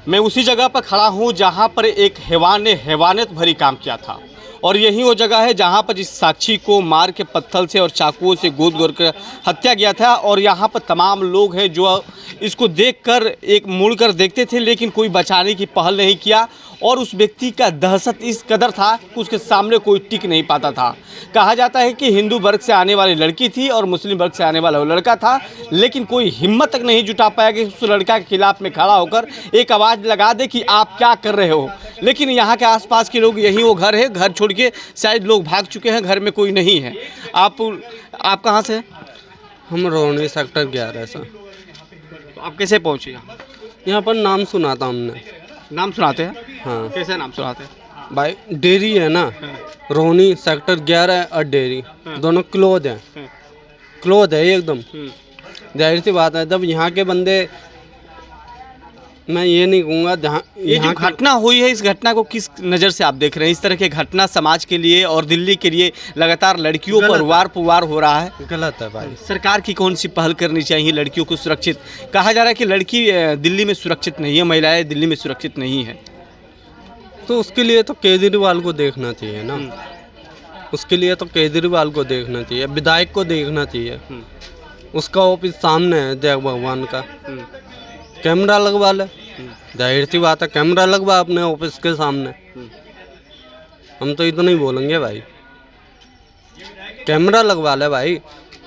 मैं उसी जगह पर खड़ा हूँ जहाँ पर एक हैवान ने हैवानियत भरी काम किया था और यही वो जगह है जहाँ पर जिस साक्षी को मार के पत्थर से और चाकुओं से गोद कर हत्या किया था। और यहाँ पर तमाम लोग हैं जो इसको देखकर एक मुड़ कर देखते थे, लेकिन कोई बचाने की पहल नहीं किया। और उस व्यक्ति का दहशत इस कदर था कि उसके सामने कोई टिक नहीं पाता था। कहा जाता है कि हिंदू वर्ग से आने वाली लड़की थी और मुस्लिम वर्ग से आने वाला वो लड़का था, लेकिन कोई हिम्मत तक नहीं जुटा पाया कि उस लड़का के खिलाफ में खड़ा होकर एक आवाज़ लगा दे कि आप क्या कर रहे हो। लेकिन यहाँ के आसपास के लोग, यही वो घर है, घर छोड़ के शायद लोग भाग चुके हैं, घर में कोई नहीं है। आप कहाँ से? हम रोहनी सेक्टर 11 से। तो आप कैसे पहुँचे यहाँ पर? नाम सुना था हमने। नाम सुनाते हैं? हाँ। कैसे नाम सुनाते हैं भाई? डेयरी है ना, रोहनी सेक्टर 11 और डेयरी दोनों क्लोज हैं, क्लोज है एकदम। जाहिर सी बात है, जब यहाँ के बंदे, मैं ये नहीं कहूँगा ये जो घटना हुई है, इस घटना को किस नज़र से आप देख रहे हैं? इस तरह की घटना समाज के लिए और दिल्ली के लिए लगातार लड़कियों पर वार पुवार हो रहा है। गलत है भाई। सरकार की कौन सी पहल करनी चाहिए लड़कियों को सुरक्षित? कहा जा रहा है कि लड़की दिल्ली में सुरक्षित नहीं है, महिलाएं दिल्ली में सुरक्षित नहीं है। तो उसके लिए तो केजरीवाल को देखना चाहिए ना, उसके लिए तो केजरीवाल को देखना चाहिए, विधायक को देखना चाहिए। उसका ऑफिस सामने है, जय भगवान का, कैमरा लगवा ले। जाहिर सी बात है, कैमरा लगवा अपने ऑफिस के सामने। हम तो इतना ही बोलेंगे भाई, कैमरा लगवा ले भाई।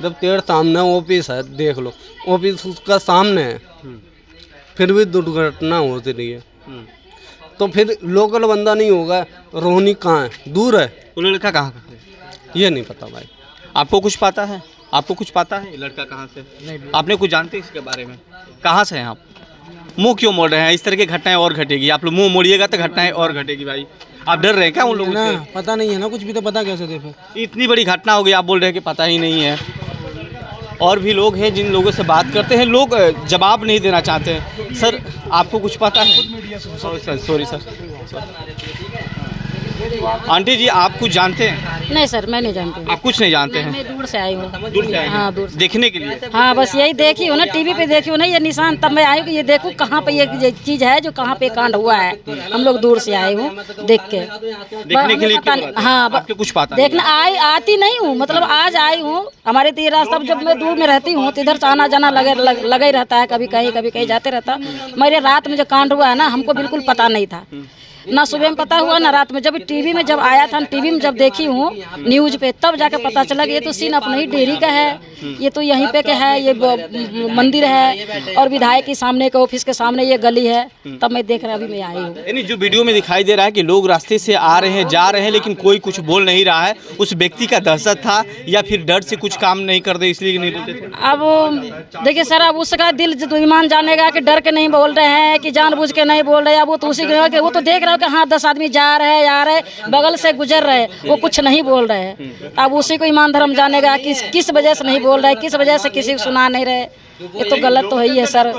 जब तेरे सामने ऑफिस है, देख लो, ऑफिस उसका सामने है, फिर भी दुर्घटना होती रही है। तो फिर लोकल बंदा नहीं होगा, रोहनी कहाँ है? दूर है। वो लड़का कहाँ का है? ये नहीं पता भाई। आपको कुछ पता है? आपको कुछ पता है लड़का कहाँ से? नहीं, आपने कुछ जानते हैं इसके बारे में? कहाँ से हैं आप? मुंह क्यों मोड़ रहे हैं? इस तरह की घटनाएं और घटेगी। आप लोग मुंह मोड़िएगा तो घटनाएं और घटेगी भाई। आप डर रहे हैं क्या उन लोगों से? पता नहीं है ना कुछ भी, तो पता कैसे दे? इतनी बड़ी घटना हो गई, आप बोल रहे हैं कि पता ही नहीं है। और भी लोग हैं जिन लोगों से बात करते हैं, लोग जवाब नहीं देना चाहते हैं। सर, आपको कुछ पता है? Sorry sir. आंटी जी, आप कुछ जानते हैं? नहीं सर, मैं नहीं जानती। आप कुछ नहीं जानते हैं? मैं दूर से आई हूँ। दूर से आए हैं? हाँ, दूर से। देखने के लिए? हाँ, बस यही देखी हूँ ना, टीवी पे देखी हूँ ना ये निशान, तब मैं आई हूँ कि ये देखूँ कहाँ पे ये चीज़ है जो कहाँ पे कांड हुआ है। हम लोग दूर से आए हूँ देख के। देखने के लिए? हाँ, आपके कुछ पता? देखना आती नहीं हूँ, मतलब आज आई हूँ। हमारे तो ये रास्ता, जब मैं दूर में रहती हूँ तो इधर से आना जाना लगा ही रहता है, कभी कहीं जाते रहता। मेरे रात में जो कांड हुआ है ना, हमको बिल्कुल पता नहीं था, ना सुबह में पता हुआ ना रात में। जब टीवी में जब आया था, टीवी में जब देखी हूँ न्यूज पे, तब जाकर पता चला कि ये तो सीन अपने ही डेयरी का है, ये तो यहीं पे के है, ये मंदिर है और विधायक के सामने के ऑफिस के सामने ये गली है। तब मैं देख रहा, अभी मैं आई हूँ। यानी जो वीडियो में दिखाई दे रहा है कि लोग रास्ते से आ रहे हैं, जा रहे हैं, लेकिन कोई कुछ बोल नहीं रहा है। उस व्यक्ति का दहशत था या फिर डर से कुछ काम नहीं कर दे इसलिए नहीं बोलते थे? अब देखिए सर, अब उसका दिल तो ईमान जानेगा कि डर के नहीं बोल रहे हैं कि जानबूझ के नहीं बोल रहे हैं। अब वो तो उसी के, वो तो देख रहा कि हाँ 10 आदमी जा रहे आ रहे, बगल से गुजर रहे, वो कुछ नहीं बोल रहे हैं। अब उसी को ईमान धर्म जानेगा कि किस वजह से नहीं बोल रहे, किस वजह से किसी को सुना नहीं रहे। ये तो गलत तो है ही है सर।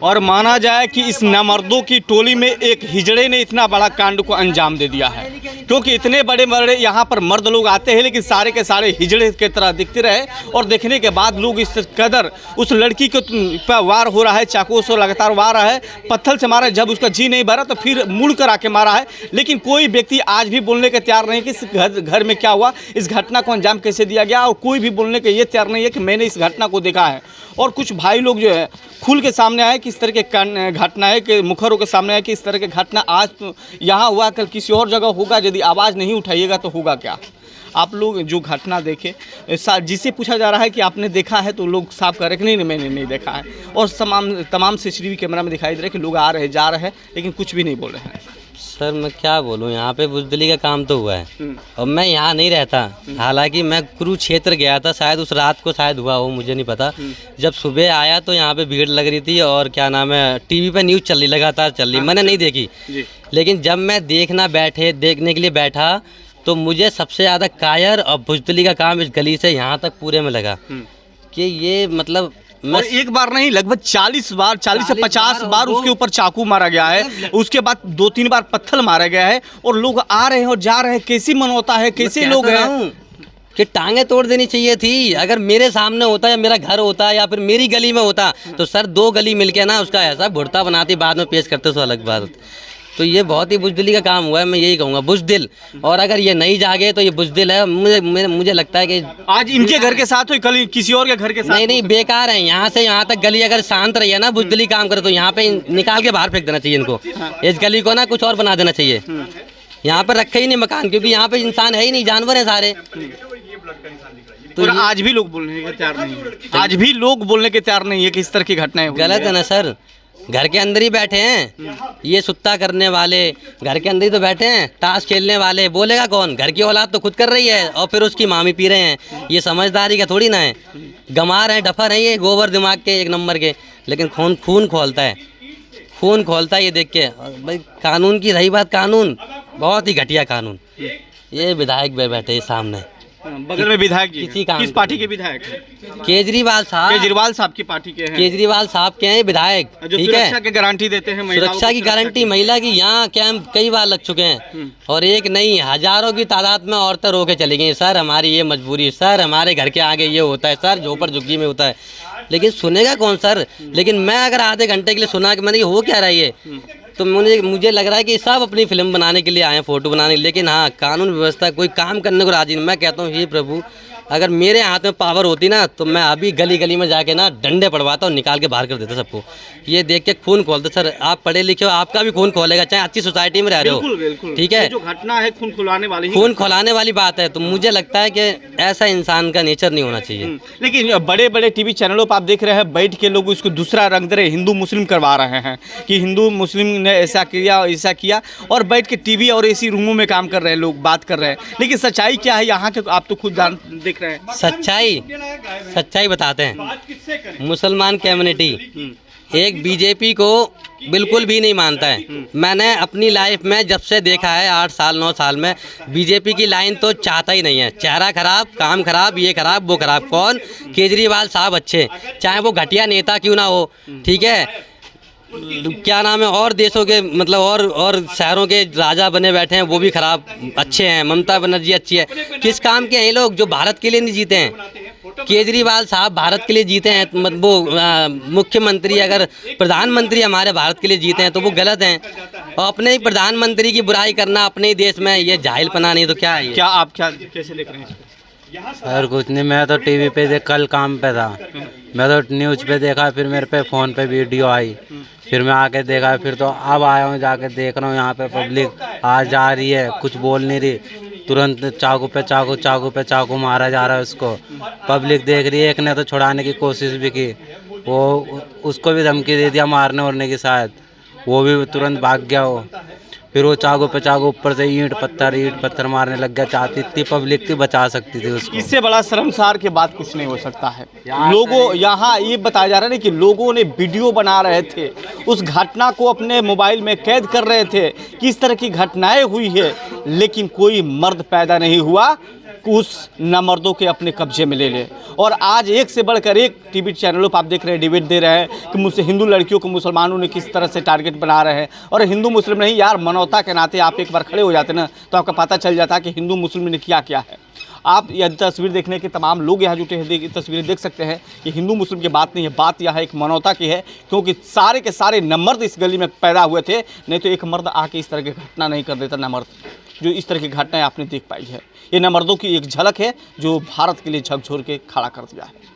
और माना जाए कि इस नामर्दों की टोली में एक हिजड़े ने इतना बड़ा कांड को अंजाम दे दिया है, क्योंकि इतने बड़े बड़े यहाँ पर मर्द लोग आते हैं, लेकिन सारे के सारे हिजड़े की तरह दिखते रहे। और देखने के बाद लोग इस कदर उस लड़की को पर वार हो रहा है, चाकुओं से लगातार वार है, पत्थर से मारा है। जब उसका जी नहीं भरा तो फिर मुड़ कर आके मारा है। लेकिन कोई व्यक्ति आज भी बोलने के तैयार नहीं कि इस घर में क्या हुआ, इस घटना को अंजाम कैसे दिया गया। और कोई भी बोलने के ये तैयार नहीं है कि मैंने इस घटना को देखा है। और कुछ भाई लोग जो है खुल के सामने आए कि इस तरह के घटना है, कि मुखरों के सामने आए कि इस तरह के घटना आज तो यहाँ हुआ, कल किसी और जगह होगा। यदि आवाज़ नहीं उठाइएगा तो होगा क्या? आप लोग जो घटना देखे, जिससे पूछा जा रहा है कि आपने देखा है, तो लोग साफ कह रहे कि नहीं मैंने नहीं देखा है। और तमाम CCTV कैमरा में दिखाई दे रहा है कि लोग आ रहे हैं, जा रहे हैं, लेकिन कुछ भी नहीं बोल रहे हैं। सर मैं क्या बोलूं, यहाँ पे बुजदिली का काम तो हुआ है और मैं यहाँ नहीं रहता। हालांकि मैं कुरुक्षेत्र गया था, शायद उस रात को शायद हुआ हो, मुझे नहीं पता। जब सुबह आया तो यहाँ पे भीड़ लग रही थी और क्या नाम है, टीवी पे न्यूज़ चल रही, लगातार चल रही, मैंने नहीं देखी। लेकिन जब मैं देखने के लिए बैठा तो मुझे सबसे ज़्यादा कायर और बुजदिली का काम इस गली से यहाँ तक पूरे में लगा कि ये मतलब और एक बार नहीं, लगभग 40 बार, 40 से 50 बार उसके ऊपर चाकू मारा गया है। उसके बाद 2-3 बार पत्थर मारा गया है और लोग आ रहे हैं और जा रहे हैं। कैसी मनोता है, कैसे लोग हैं? कि टांगे तोड़ देनी चाहिए थी। अगर मेरे सामने होता या मेरा घर होता या फिर मेरी गली में होता तो सर 2 गली मिलके ना उसका ऐसा भुड़ता बनाती, बाद में पेश करते, तो अलग बात होती। तो ये बहुत ही बुज़दिली का काम हुआ है, मैं यही कहूँगा, बुज़दिल। और अगर ये नहीं जागे तो ये बुज़दिल है। मुझे लगता है कि आज इनके घर के साथ हो, कल किसी और के घर के साथ? नहीं, बेकार है। यहाँ से यहाँ तक गली अगर शांत रही है ना, बुज़दिली काम करे, तो यहाँ पे निकाल के बाहर फेंक देना चाहिए इनको। इस गली को ना कुछ और बना देना चाहिए। यहाँ पर रखे ही नहीं मकान, क्योंकि यहाँ पे इंसान है ही नहीं, जानवर है सारे। तो आज भी लोग बोलने के तैयार नहीं है, आज भी लोग बोलने के तैयार नहीं है कि इस तरह की घटनाएं हुई गलत है ना सर। घर के अंदर ही बैठे हैं ये सुत्ता करने वाले, घर के अंदर ही तो बैठे हैं, ताश खेलने वाले। बोलेगा कौन? घर की औलाद तो खुद कर रही है और फिर उसकी मामी पी रहे हैं। ये समझदारी का थोड़ी ना है। गंवार है, डफर है, ये गोबर दिमाग के 1 नंबर के। लेकिन खून खोलता है, खून खोलता है ये देख के। भाई कानून की रही बात, कानून बहुत ही घटिया कानून। ये विधायक बैठे सामने, बगल में विधायक जी किसी काम किस पार्टी के विधायक हैं? केजरीवाल साहब की पार्टी के हैं। केजरीवाल साहब के हैं विधायक, जो ठीक सुरक्षा है। की गारंटी देते हैं, महिलाओं सुरक्षा की गारंटी, महिला की यहाँ कैंप कई बार लग चुके हैं और एक नहीं, हजारों की तादाद में औरतें रो के चली गई। सर हमारी ये मजबूरी, सर हमारे घर के आगे ये होता है, सर झोपड़ झुग्गी में होता है। लेकिन सुनेगा कौन सर? लेकिन मैं अगर आधे घंटे के लिए सुना कि मैंने हो क्या रहा है ये, तो मुझे लग रहा है कि सब अपनी फिल्म बनाने के लिए आए हैं, फोटो बनाने। लेकिन हाँ, कानून व्यवस्था कोई काम करने को राजी नहीं। मैं कहता हूँ हे प्रभु, अगर मेरे हाथ में पावर होती ना तो मैं अभी गली गली में जाके ना डंडे पड़वाता और निकाल के बाहर कर देता सबको। ये देख के खून खोलते। सर आप पढ़े लिखे हो, आपका भी खून खोलेगा, चाहे अच्छी सोसाइटी में रह रहे हो, ठीक है। जो घटना है खून खुलाने वाली, खून खौलाने वाली बात है। तो मुझे लगता है कि ऐसा इंसान का नेचर नहीं होना चाहिए। लेकिन बड़े बड़े टीवी चैनलों पर आप देख रहे हैं, बैठ के लोग उसको दूसरा रंग दे रहे, हिंदू मुस्लिम करवा रहे हैं कि हिंदू मुस्लिम ने ऐसा किया, और बैठ के टीवी और एसी रूमों में काम कर रहे हैं, लोग बात कर रहे हैं। लेकिन सच्चाई क्या है यहाँ के, आप तो खुद देख रहे हैं। सच्चाई बताते हैं। मुसलमान कम्युनिटी एक बीजेपी को बिल्कुल भी नहीं मानता है। मैंने अपनी लाइफ में जब से देखा है 8 साल 9 साल में, बीजेपी की लाइन तो चाहता ही नहीं है। चेहरा खराब, काम खराब, ये खराब वो खराब। कौन? केजरीवाल साहब अच्छे, चाहे वो घटिया नेता क्यों ना हो, ठीक है। क्या नाम है, और देशों के मतलब और शहरों के राजा बने बैठे हैं, वो भी खराब, अच्छे हैं। ममता बनर्जी अच्छी है। किस काम के हैं ये लोग जो भारत के लिए नहीं जीते हैं? केजरीवाल साहब भारत के लिए जीते हैं। वो मुख्यमंत्री, अगर प्रधानमंत्री हमारे भारत के लिए जीते हैं तो वो गलत हैं। और अपने ही प्रधानमंत्री की बुराई करना अपने ही देश में, ये जाहिलपना नहीं तो क्या है ये? क्या आप कैसे देख रहे हैं? सर कुछ नहीं, मैं तो टीवी पे कल काम पे था, मैं तो न्यूज़ पे देखा, फिर मेरे पे फ़ोन पे वीडियो आई, फिर मैं आके देखा, फिर तो अब आया हूँ, जाके देख रहा हूँ यहाँ पे पब्लिक आ जा रही है, कुछ बोल नहीं रही। तुरंत चाकू पे चाकू मारा जा रहा है उसको। पब्लिक देख रही है। एक ने तो छुड़ाने की कोशिश भी की, वो उसको भी धमकी दे दिया मारने वरने की, शायद वो भी तुरंत भाग गया वो। फिर वो चाकू पे चाकू ऊपर से ईंट पत्थर मारने लग गया। चाहती इतनी पब्लिक थी, बचा सकती थी उसको। इससे बड़ा शर्मसार के बाद कुछ नहीं हो सकता है। लोगों यहाँ ये बताया जा रहा है कि लोगों ने वीडियो बना रहे थे, उस घटना को अपने मोबाइल में कैद कर रहे थे कि इस तरह की घटनाएं हुई है, लेकिन कोई मर्द पैदा नहीं हुआ उस नामर्दों के अपने कब्जे में ले ले। और आज एक से बढ़कर एक टीवी चैनलों पर आप देख रहे हैं, डिबेट दे रहे हैं कि मुझसे हिंदू लड़कियों को मुसलमानों ने किस तरह से टारगेट बना रहे हैं। और हिंदू मुस्लिम नहीं यार, मानवता के नाते आप एक बार खड़े हो जाते ना तो आपका पता चल जाता कि हिंदू मुस्लिम ने किया क्या है। आप यह तस्वीर देखने के तमाम लोग यहाँ जुटे हैं, तस्वीरें देख सकते हैं कि हिंदू मुस्लिम की बात नहीं है, बात यहाँ एक मानवता की है। क्योंकि सारे के सारे नमर्द इस गली में पैदा हुए थे, नहीं तो एक मर्द आके इस तरह की घटना नहीं कर देता। नमर्द जो इस तरह की घटनाएं आपने देख पाई है, ये नमर्दों की एक झलक है जो भारत के लिए झकझोर के खड़ा कर दिया है।